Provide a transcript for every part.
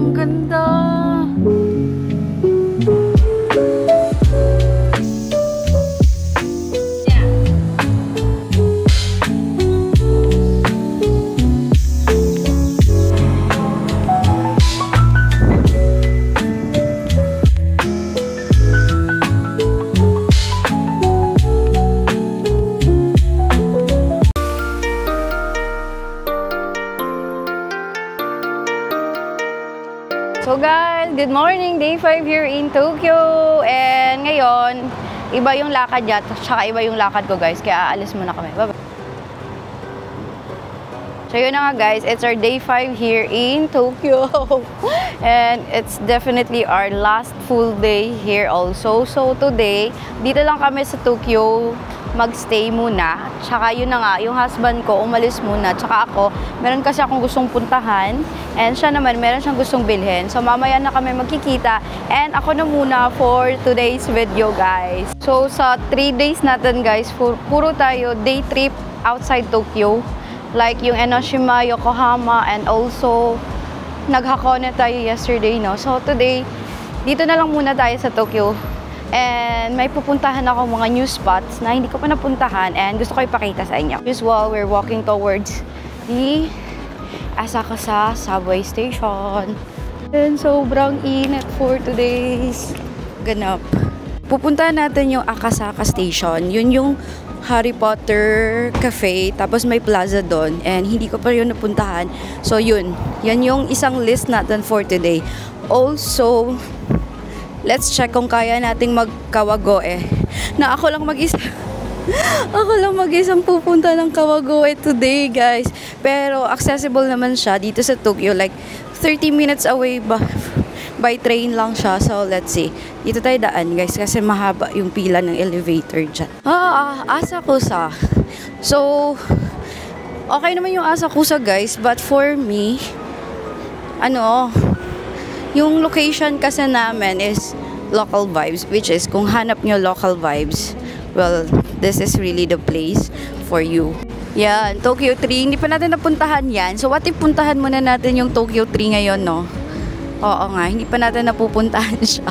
Ang ganda! So guys, good morning! Day 5 here in Tokyo. And ngayon, iba yung lakad niya, tsaka iba yung lakad ko guys. Kaya aalis muna kami. Bye-bye! So yun na nga guys, it's our day 5 here in Tokyo. And it's definitely our last full day here also. So today, dito lang kami sa Tokyo magstay muna. Tsaka yun na nga, yung husband ko umalis muna. Tsaka ako, meron kasi akong gustong puntahan. And siya naman, meron siyang gustong bilhin. So mamaya na kami magkikita. And ako na muna for today's video guys. So sa 3 days natin guys, puro tayo day trip outside Tokyo. Like yung Enoshima, Yokohama, and also nag-Hakone tayo yesterday, no? So today, dito na lang muna tayo sa Tokyo. And may pupuntahan ako mga new spots na hindi ko pa napuntahan and gusto ko ipakita sa inyo. Just while we're walking towards the Asakusa subway station. And sobrang init for today's ganap. Pupuntahan natin yung Akasaka station. Yun yung Harry Potter Cafe, tapos may plaza doon, and hindi ko pa yun napuntahan. So yun, yan yung isang list natin for today. Also, let's check kung kaya nating mag-Kawagoe. Na ako lang mag-isa. Ako lang mag-isang pupunta ng Kawagoe today, guys. Pero accessible naman siya dito sa Tokyo, like 30 minutes away ba? By train lang siya. So, let's see. Dito tayo daan, guys, kasi mahaba yung pila ng elevator dyan. Asakusa. So, okay naman yung Asakusa, guys. But for me, yung location kasi namin is local vibes. Which is, kung hanap nyo local vibes, well, this is really the place for you. Yan, Tokyo 3. Hindi pa natin napuntahan yan. So, what if puntahan muna natin yung Tokyo 3 ngayon, no? Oo nga, hindi pa natin napupuntahan siya.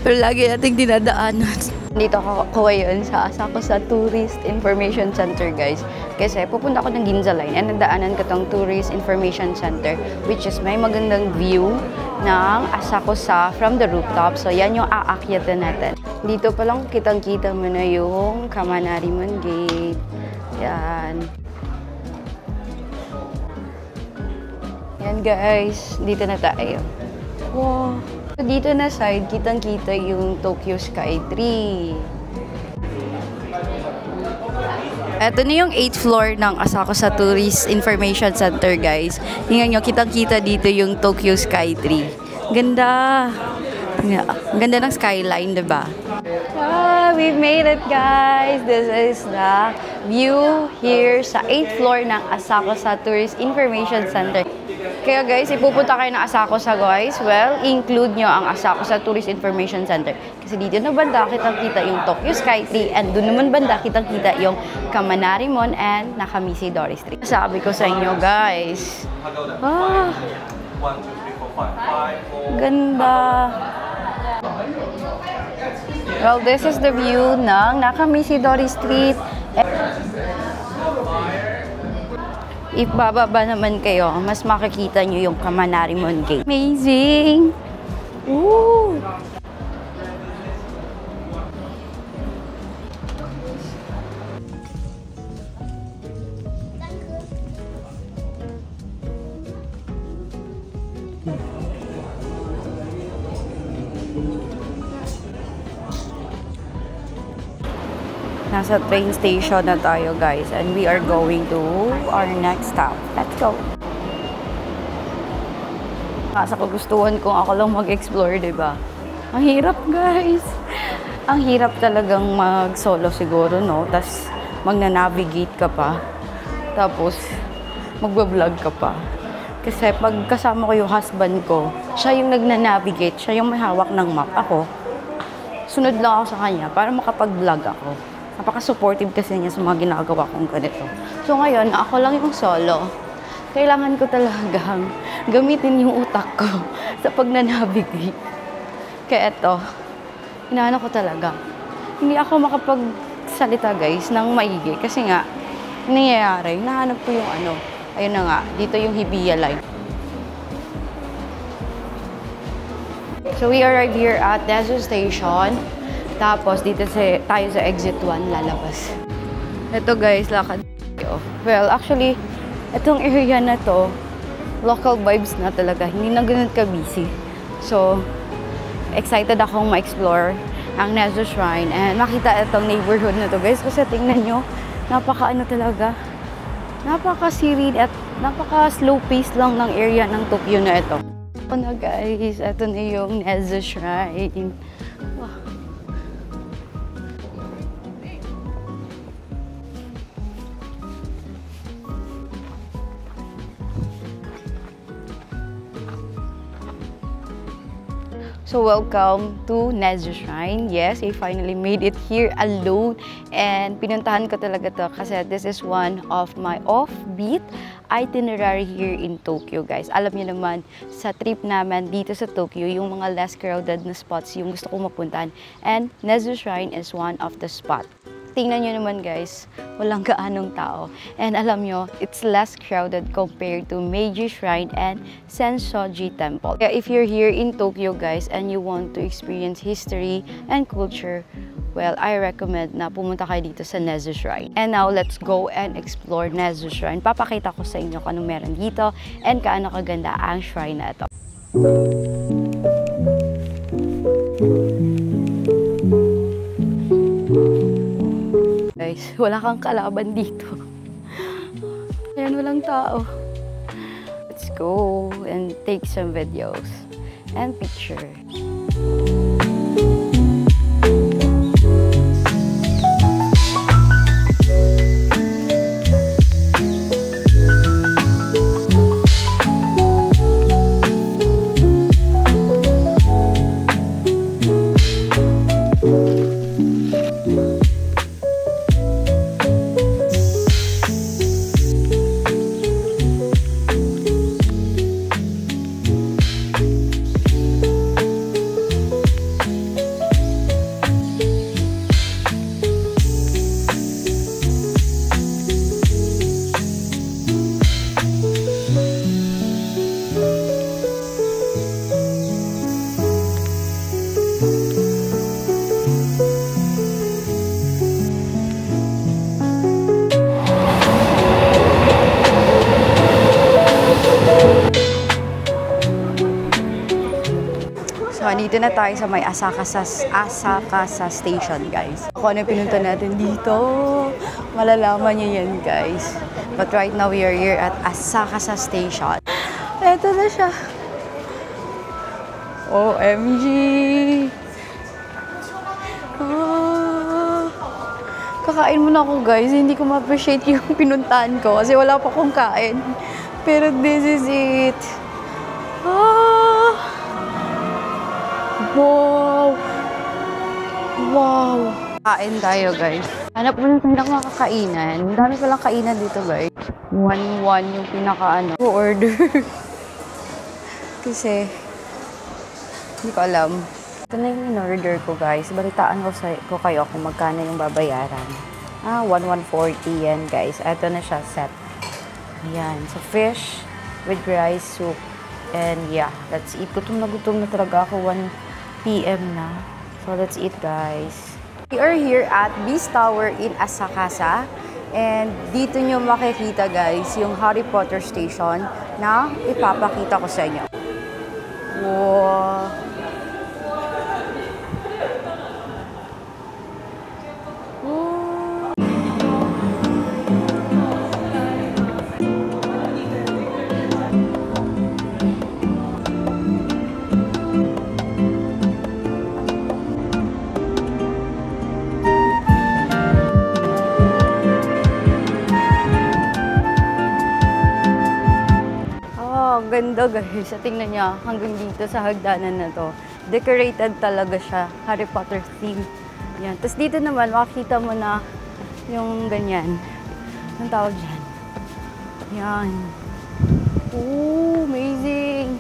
Pero lagi nating dinadaanan. Dito ako ngayon sa Asakusa Tourist Information Center, guys. Kasi pupunta ako ng Ginza Line and nadaanan ko tong Tourist Information Center, which is may magandang view ng Asakusa from the rooftop. So yan yung aakyatan natin. Dito pa lang kitang-kita mo na yung Kamanarimon Gate. Yan. Yan guys, dito na tayo. Wow. So, dito na side, kitang-kita yung Tokyo Sky Tree. Ito na yung 8th floor ng Asakusa Tourist Information Center, guys. Tingnan nyo, kitang-kita dito yung Tokyo Sky Tree. Ganda! Ganda ng skyline, diba? We've made it, guys! This is the view here sa 8th floor ng Asakusa Tourist Information Center. Kaya guys, ipupunta kayo ng Asakusa guys, well, include nyo ang Asakusa Tourist Information Center. Kasi dito na banda, kitang-kita yung Tokyo Sky Tree, and doon naman banda, kitang-kita yung Kamanarimon and Nakamichi Dory Street. Sabi ko sa inyo guys, ganda. Well, this is the view ng Nakamichi Dory Street. If bababa naman kayo, mas makikita nyo yung Kamanarimon Gate. Amazing! Woo! Nasa train station na tayo guys, and we are going to our next stop. Let's go! Sa kagustuhan kung ako lang mag-explore, diba? Ang hirap guys! Ang hirap talagang mag-solo siguro, no? Tapos magna-navigate ka pa. Tapos magbablog ka pa. Kasi pag kasama ko yung husband ko, siya yung nagna-navigate, siya yung may hawak ng map. Ako, sunod lang ako sa kanya para makapag-vlog ako. Napaka-supportive kasi niya sa mga ginagawa kong ganito. So ngayon, ako lang yung solo. kailangan ko talagang gamitin yung utak ko sa pagnanavigate. Kaya eto, inaano ko talaga. Hindi ako makapagsalita guys ng maigi kasi nga, nangyayari, nahanap ko yung ano. Ayun na nga, dito yung Hibiya line. So we arrived here at Nezu Station. Tapos dito tayo sa exit 1 lalabas. Ito guys, lakad. Well, actually, itong area na to, local vibes na talaga. Hindi na ganun ka-busy. So, excited akong ma-explore ang Nezu Shrine and makita itong neighborhood na to guys. Kasi tingnan nyo, napaka-ano talaga. Napaka-serene at napaka-slow pace lang ng area ng Tokyo na ito. Ito na guys, ito na yung Nezu Shrine. Wow. So welcome to Nezu Shrine. Yes, I finally made it here alone and pinuntahan ko talaga to kasi this is one of my offbeat itinerary here in Tokyo, guys. Alam niyo naman, sa trip naman dito sa Tokyo, yung mga less crowded na spots yung gusto kong mapuntahan and Nezu Shrine is one of the spot. Tingnan nyo naman guys, walang gaanong tao. And alam nyo, it's less crowded compared to Meiji Shrine and Sensoji Temple. If you're here in Tokyo guys and you want to experience history and culture, well, I recommend na pumunta kayo dito sa Nezu Shrine. And now, let's go and explore Nezu Shrine. Papakita ko sa inyo kung anong meron dito and kaano kaganda ang shrine na ito. Guys, wala kang kalaban dito. Ayan, walang tao. Let's go and take some videos and picture. So, dito na tayo sa may Asakasa Station, guys. Kung ano yung pinunta natin dito, malalaman niyo yan, guys. But right now, we are here at Asakasa Station. Ito na siya. OMG! Kakain muna ako, guys. Hindi ko ma-appreciate yung pinuntahan ko kasi wala pa akong kain. Pero this is it. Wow! Wow! Kain tayo, guys. Hanap mo ng pinaka-kakainan. Ang dami palang kainan dito, guys. 1-1 yung pinaka-ano. Order. Kasi, hindi ko alam. Ito na yung in-order ko, guys. Balitaan ko kayo kung magkano yung babayaran. 1,140 yan, guys. Ito na siya, set. Ayan. So, fish with rice soup. And yeah, let's eat. Gutom na talaga ako. 1 PM na. So, let's eat, guys. We are here at Beast Tower in Asakasa. And dito nyo makikita, guys, yung Harry Potter Station na ipapakita ko sa inyo. Wow! Ganda guys. Tingnan niya hanggang dito sa hagdanan na to. Decorated talaga siya. Harry Potter theme. Yan. Tapos dito naman, makikita mo na yung ganyan. Anong tawag dyan? Yan. Oh, amazing!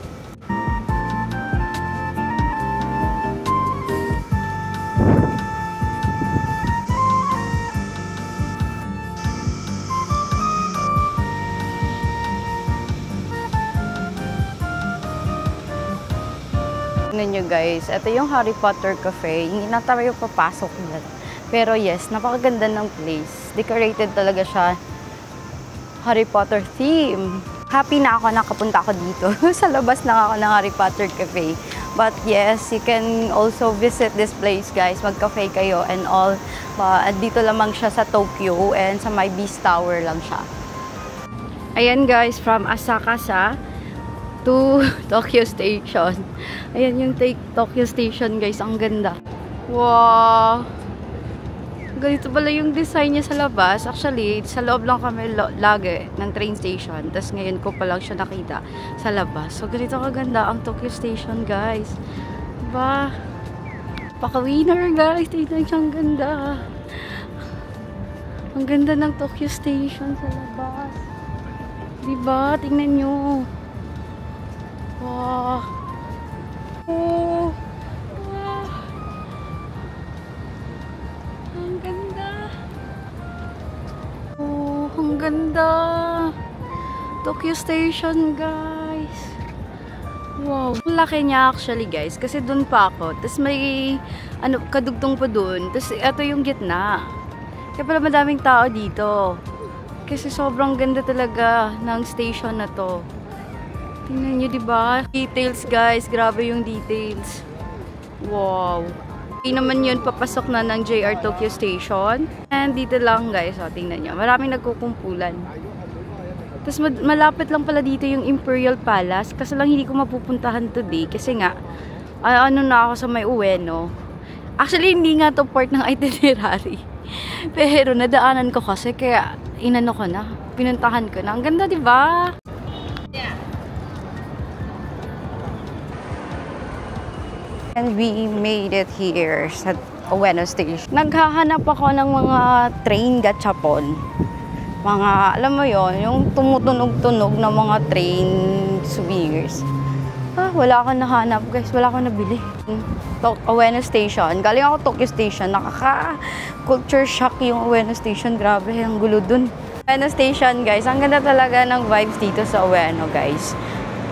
Tignan nyo guys, ito yung Harry Potter Cafe. Hindi na tayo papasok dyan. Pero yes, napakaganda ng place. Decorated talaga siya. Harry Potter theme. Happy na ako nakapunta ako dito. Sa labas na ako ng Harry Potter Cafe. But yes, you can also visit this place guys. Mag-cafe kayo and all. Dito lamang siya sa Tokyo and sa may Beast Tower lang siya. Ayan guys, from Asakasa to Tokyo Station. Ayan yung Tokyo Station guys, ang ganda. Wow! Ganito pala yung design niya sa labas. Actually, sa loob lang kami lagi ng train station. Tapos ngayon ko pa lang siya nakita sa labas. So ganito kaganda ang Tokyo Station guys. Diba? Paka-winner guys. Tignan siya, ang ganda. Ang ganda ng Tokyo Station sa labas. Diba? Tingnan nyo. Wow. Oh. Wow. Ang ganda. Oh, ang ganda. Tokyo Station, guys. Wow. Ang laki niya actually, guys. Kasi dun pa ako. Tapos may kadugtong pa dun. Tapos ito yung gitna. Kaya pala madaming tao dito. Kasi sobrang ganda talaga ng station na to. Tingnan nyo, diba? Details, guys. Grabe yung details. Wow. Hindi naman yun, papasok na ng JR Tokyo Station. And dito lang, guys. O, tingnan nyo. Maraming nagkukumpulan. Tapos malapit lang pala dito yung Imperial Palace. Kasi lang hindi ko mapupuntahan today. Kasi nga, ano na ako sa may Ueno. Actually, hindi nga to part ng itinerary. Pero nadaanan ko kasi. Kaya, inano ko na. Pinuntahan ko na. Ang ganda, diba? And we made it here sa Ueno Station. Naghahanap ako ng mga train gachapon. Mga, alam mo yon, yung tumutunog-tunog na mga train souvenirs. Wala akong nahanap guys. Wala akong nabili. Ueno Station. Galing ako Tokyo Station. Nakaka-culture shock yung Ueno Station. Grabe, ang gulo dun. Ueno Station guys. Ang ganda talaga ng vibes dito sa Ueno guys.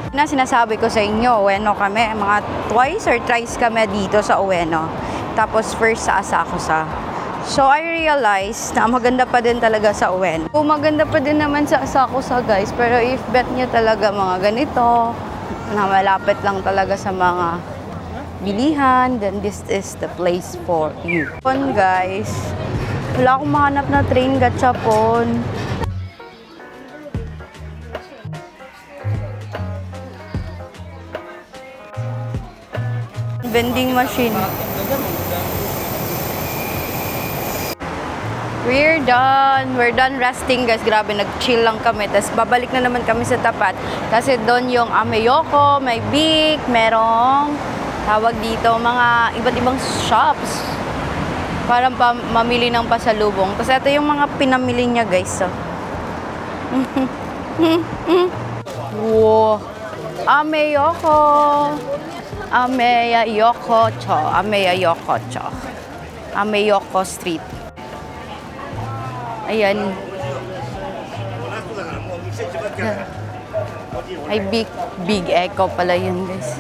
Na sinasabi ko sa inyo, Ueno kami, mga twice or thrice kami dito sa Ueno. Tapos first sa Asakusa. So I realized na maganda pa din talaga sa Ueno. Maganda pa din naman sa Asakusa guys, pero if bet nyo talaga mga ganito, na malapit lang talaga sa mga bilihan, then this is the place for you. Guys, wala akong mahanap na train gachapon. Vending machine. We're done. We're done resting guys. Grabe, nag-chill lang kami. Tapos babalik na naman kami sa tapat. Kasi doon yung Ameyoko, may Bic, merong tawag dito, mga iba't ibang shops. Parang mamili ng pasalubong. Tapos ito yung mga pinamili niya guys. So. Wow. Ameyoko. Ameyoko-cho. Ameyoko-cho. Ameyoko Street. Ayan. Ay, big echo pala yun, guys.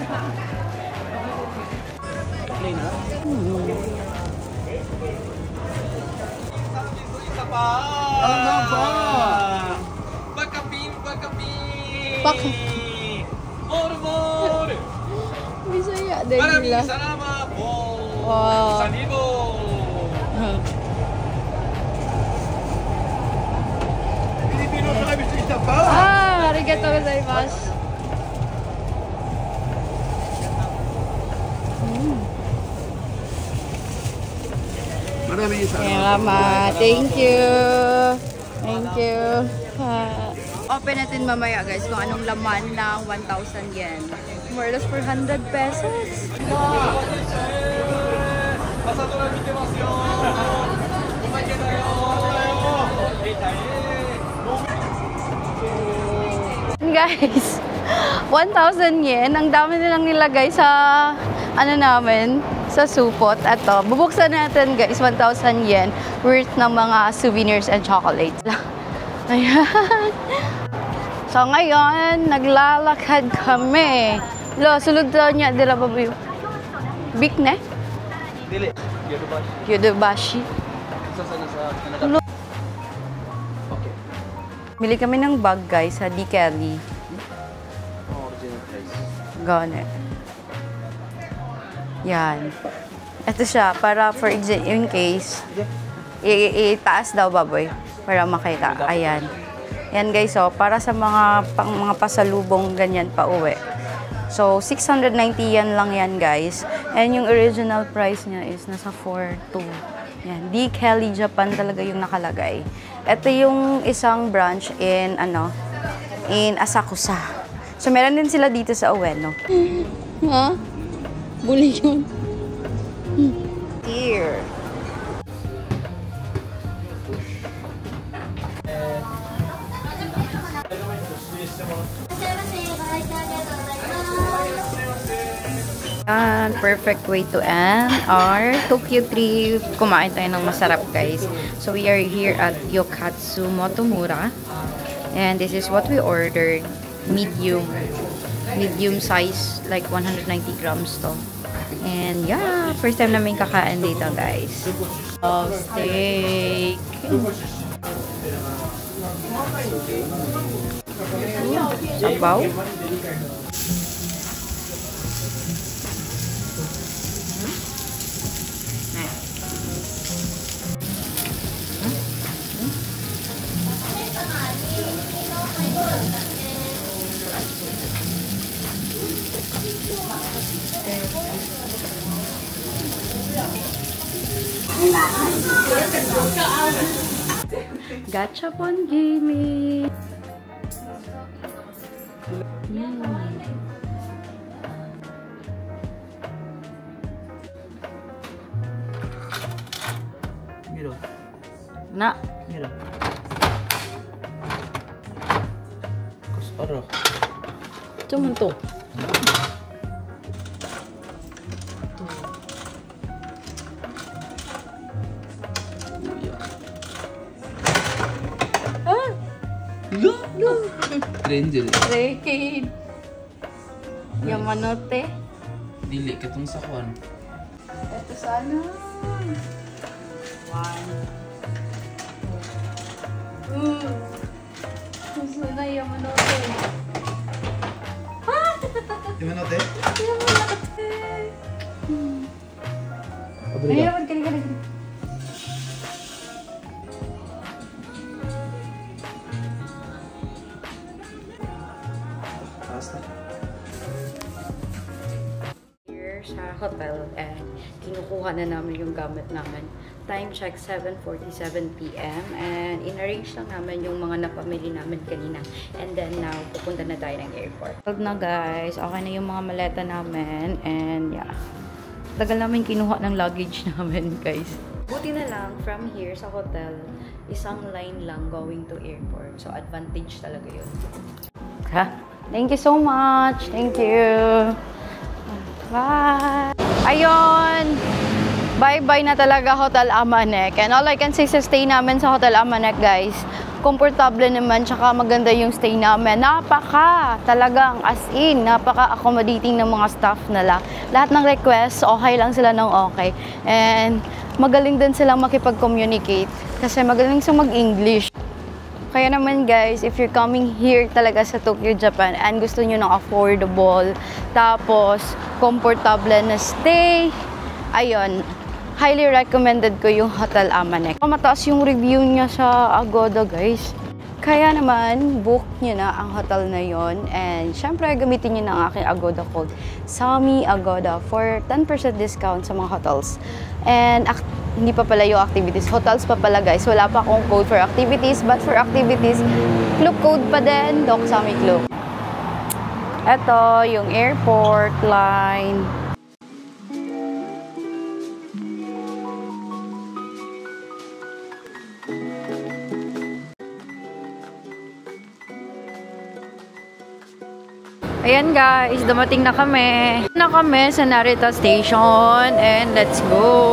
Bisaya din nila. Wow. Arigatou gozaimasu. Salamat. Thank you. Thank you. Open natin mamaya guys kung anong laman ng 1,000 yen. More or less 400 pesos. Wow. Guys, 1,000 yen. Ang dami nilang nilagay sa, ano namin, sa supot. Ato, bubuksan natin guys, 1,000 yen worth ng mga souvenirs and chocolates. Ayan. So ngayon, naglalakad kami. Lo, sulod daw niya, dila ba ba yung big ne? Dili. Yodobashi. Lo. Okay. Bili kami ng bag guys sa D. Kelly. Original price. Gone. Yan. Ito siya, para for in case, itaas daw baboy para makita. Ayan. Yan guys, so para sa mga pasalubong ganyan pa uwi. So 690 yan lang yan guys. And yung original price niya is nasa 4,200. Yan, D. Kelly Japan talaga yung nakalagay. Ito yung isang branch in in Asakusa. So meron din sila dito sa Ueno. Ha? Buli yun. Here. And perfect way to end our Tokyo trip. Kumain tayo ng masarap guys. So we are here at Yokatsu Motomura. And this is what we ordered. Medium size, like 190 grams to. And yeah, first time namin kakain dito guys. Oh, steak. Sabaw. Gachapon gaming. Mira. Na. Mira. Kasara. Cuman to. Ranger. Raid. Yamanote. Dili katong sakwan. Ito sana. 1. Gusto na Yamanote. Yamanote? Yamanote. Ayun, kali. Here sa hotel and kinukuha na namin yung gamit namin. Time check 7:47 PM and in-arrange lang namin yung mga napamili namin kanina. And then now, pupunta na tayo ng airport. Huwag na guys, okay na yung mga maleta namin and yeah. Tagal namin kinuha ng luggage namin guys. Buti na lang, from here sa hotel, isang line lang going to airport. So advantage talaga yun. Ha? Thank you so much. Thank you. Bye. Ayun. Bye-bye na talaga Hotel Amanek. And all I can say sa stay namin sa Hotel Amanek, guys, komportable naman, tsaka maganda yung stay namin. Talagang as in, napaka-accommodating ng mga staff nila. Lahat ng requests, okay lang sila ng okay. And magaling din silang makipag-communicate kasi magaling silang mag-English. Kaya naman guys, if you're coming here talaga sa Tokyo, Japan and gusto nyo ng affordable, tapos komportable na stay, ayun, highly recommended ko yung Hotel Amanek. Mataas yung review niya sa Agoda guys. Kaya naman, book nyo na ang hotel na yon. And syempre, gamitin nyo na ang aking Agoda code, Sami Agoda, for 10% discount sa mga hotels. And hindi pa pala yung activities. Hotels pa pala guys. Wala pa akong code for activities. But for activities, Klook code pa din. Doc Sami Klook. Ito, yung airport line. Ayan guys, dumating na kami. Sa Narita Station and let's go!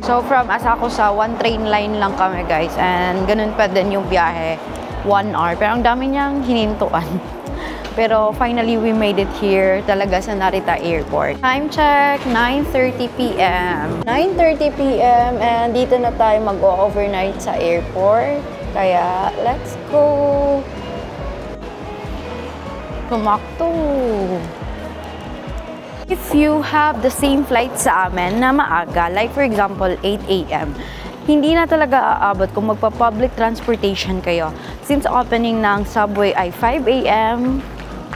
So from Asakusa, 1 train line lang kami guys and ganun pa din yung biyahe, 1 hour. Pero ang dami niyang hinintuan. Pero finally we made it here talaga sa Narita Airport. Time check, 9:30 p.m. 9:30 p.m. and dito na tayo mag-overnight sa airport. Kaya let's go! Kumakto. If you have the same flight sa amin na maaga, like for example 8 a.m., hindi na talaga aabot kung magpa-public transportation kayo. Since opening ng subway ay 5 a.m.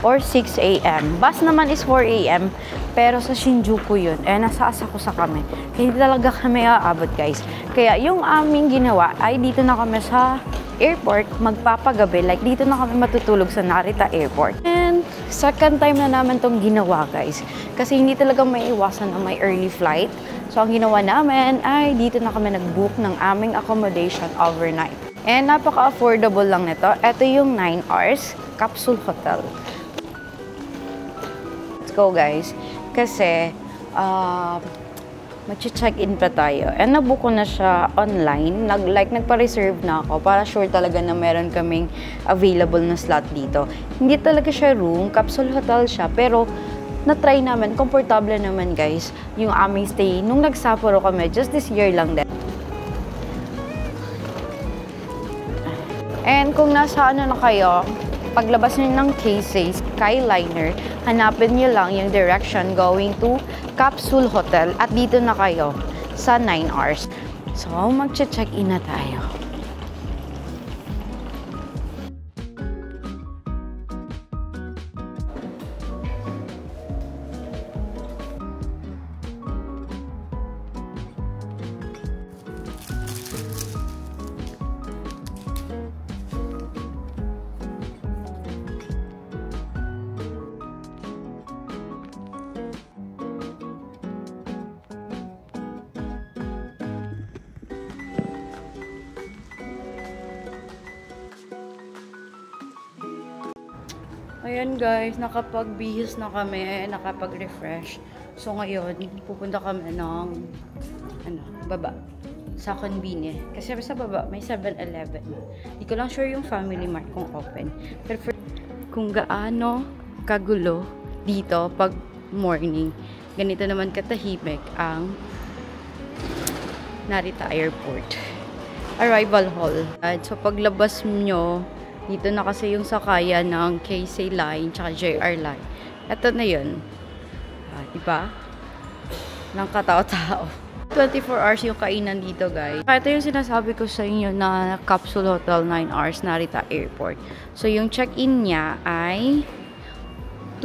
or 6 a.m. Bus naman is 4 a.m. Pero sa Shinjuku yun, nasa Asakusa kami. Hindi talaga kami aabot guys. Kaya yung aming ginawa ay dito na kami sa airport magpapagabi. Like dito na kami matutulog sa Narita Airport. And second time na naman tong ginawa guys. Kasi hindi talaga may iwasan na may early flight. So ang ginawa namin ay dito na kami nag-book ng aming accommodation overnight. And napaka-affordable lang nito. Ito yung 9 hours capsule hotel. Let's go guys. Kasi mag-check-in pa tayo. And nabook ko na siya online. Nagpa-reserve na ako para sure talaga na meron kaming available na slot dito. Hindi talaga siya room, capsule hotel siya. Pero na-try namin, komportable naman guys, yung aming stay. Nung nag-Sapporo kami, just this year lang din. And kung nasa ano na kayo, paglabas nyo ng Keisei Skyliner, hanapin nyo lang yung direction going to Capsule Hotel at dito na kayo sa 9 hours. So, mag-check-in na tayo. Ayan guys, nakapag-bihis na kami, nakapag-refresh. So ngayon, pupunta kami ng baba sa Konbini. Kasi sa baba may 7-Eleven. Hindi ko lang sure yung Family Mart kung open. Pero kung gaano kagulo dito pag morning, ganito naman katahimik ang Narita Airport. Arrival hall. So paglabas nyo, dito na kasi yung sakayan ng Keisei Line tsaka JR Line. Ito na yun. Diba? Ng katao-tao. 24 hours yung kainan dito guys. Ito yung sinasabi ko sa inyo na capsule hotel 9 hours Narita Airport. So yung check-in niya ay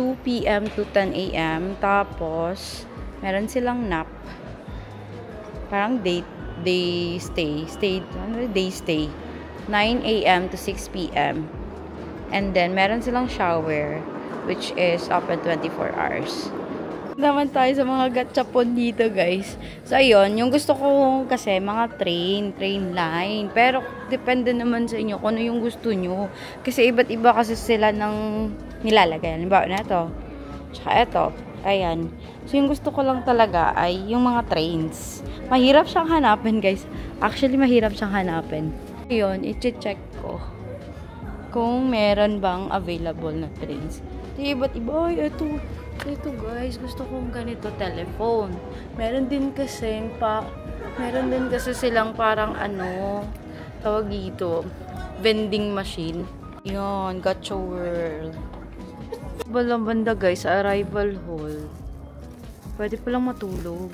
2 p.m. to 10 a.m. Tapos meron silang nap. Parang day stay. 9 a.m. to 6 p.m. And then, meron silang shower, which is open 24 hours. Naman tayo sa mga gachapon dito, guys. So, ayun, yung gusto ko kasi, mga train line. Pero, depende naman sa inyo kung ano yung gusto nyo. Kasi, iba't iba kasi sila ng nilalagay. Halimbawa na ito. Tsaka ito. Ayan. So, yung gusto ko lang talaga ay yung mga trains. Mahirap siyang hanapin, guys. Actually, mahirap siyang hanapin. Yun, i-check ko kung meron bang available na trains. Iba't iba. Ay, ito guys, gusto kong ganito telephone. Meron din kasi silang parang tawag dito, vending machine. Yun, Gacha World. Balang banda guys, arrival hall. Pwede palang matulog.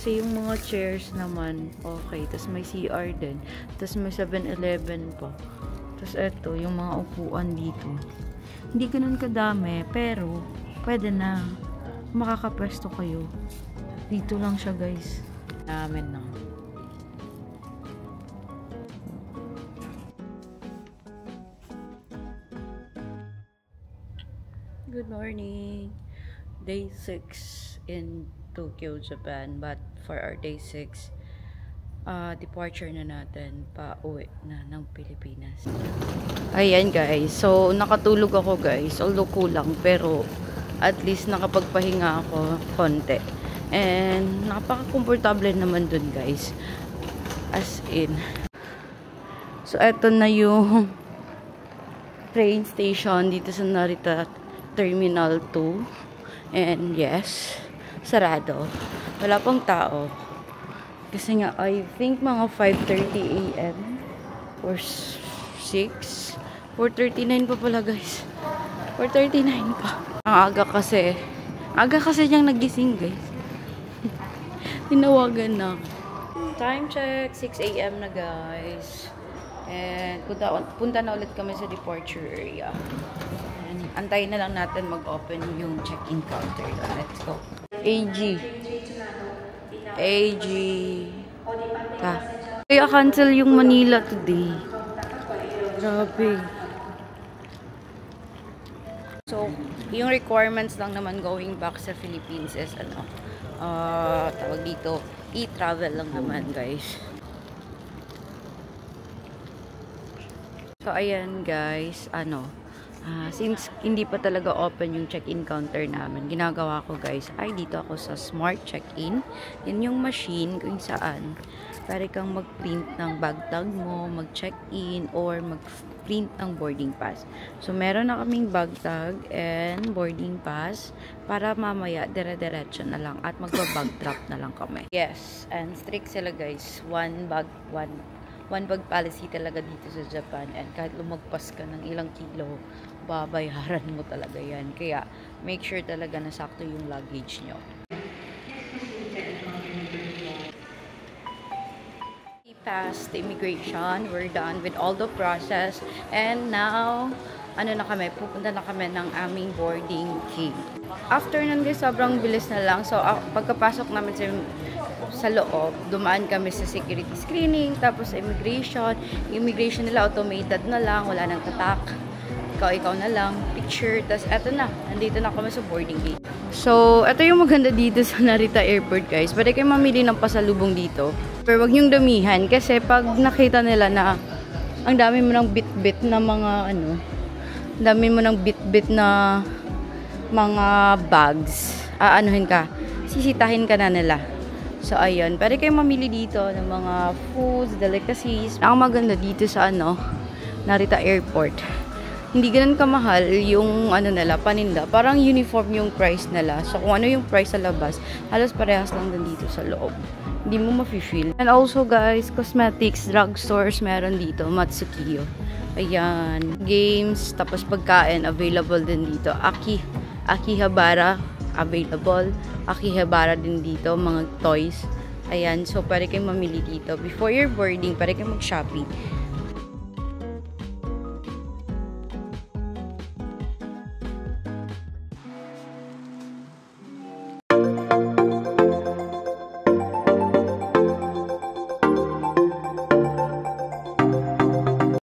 Kasi yung mga chairs naman, okay. Tapos may CR din. Tapos may 7-Eleven pa. Tapos eto, yung mga upuan dito. Hindi ganun kadami, pero pwede na. Makakapwesto kayo. Dito lang siya, guys. Namin na. Good morning. Day 6 in Tokyo, Japan. But for our day 6, departure na natin pa uwi na ng Pilipinas. Ayan guys, so nakatulog ako guys, although kulang pero at least nakapagpahinga ako konti. And napaka-komportable naman dun guys, as in. So eto na yung train station dito sa Narita Terminal 2. And yes, sarado. Wala pang tao. Kasi nga, I think mga 5:30 AM or 6. 4:39 pa pala guys. 4:39 pa. Ang aga kasi niyang nagising guys. Tinawagan na. Time check, 6 AM na guys. And punta na ulit kami sa departure area. And antayin na lang natin mag-open yung check-in counter. Let's go. AG. Kaya cancel yung Manila today. Grabe. So, yung requirements lang naman going back sa Philippines is tawag dito, e-travel lang naman guys. So, ayan guys, since hindi pa talaga open yung check-in counter namin, ginagawa ko guys, ay dito ako sa Smart Check-in. Yan yung machine kung saan pwede kang mag-print ng bag tag mo, mag-check-in, or mag-print ng boarding pass. So, meron na kaming bag tag and boarding pass para mamaya dire-diretso na lang at magba-bag drop na lang kami. Yes, and strict sila guys. One bag policy talaga dito sa Japan, and kahit lumagpas ka ng ilang kilo, babayaran mo talaga yan. Kaya, make sure talaga na sakto yung luggage nyo. We passed the immigration. We're done with all the process. And now, pupunta na kami ng aming boarding gate. After nun guys, sobrang bilis na lang. So, pagkapasok namin sa loob, dumaan kami sa security screening, tapos sa immigration. Immigration nila automated na lang, wala nang tatak. Ikaw na lang, picture, tapos eto na, nandito na kami sa boarding gate. So, eto yung maganda dito sa Narita Airport guys. Pwede kayo mamili ng pasalubong dito. Pero wag niyong damihan kasi pag nakita nila na ang dami mo ng bit-bit na mga bags, sisitahin ka na nila. So, ayun. Pwede kayo mamili dito ng mga foods, delicacies. Ang maganda dito sa Narita Airport, hindi ganun kamahal yung nila, paninda. Parang uniform yung price nila. So, kung ano yung price sa labas, halos parehas lang din dito sa loob. Hindi mo mafe-feel. And also, guys, cosmetics, drugstores, meron dito. Matsukiyo. Ayan. Games, tapos pagkain, available din dito. Akihabara, available. Akihabara din dito, mga toys. Ayan, so pwede kayong mamili dito. Before your boarding, pwede kayong mag-shopping.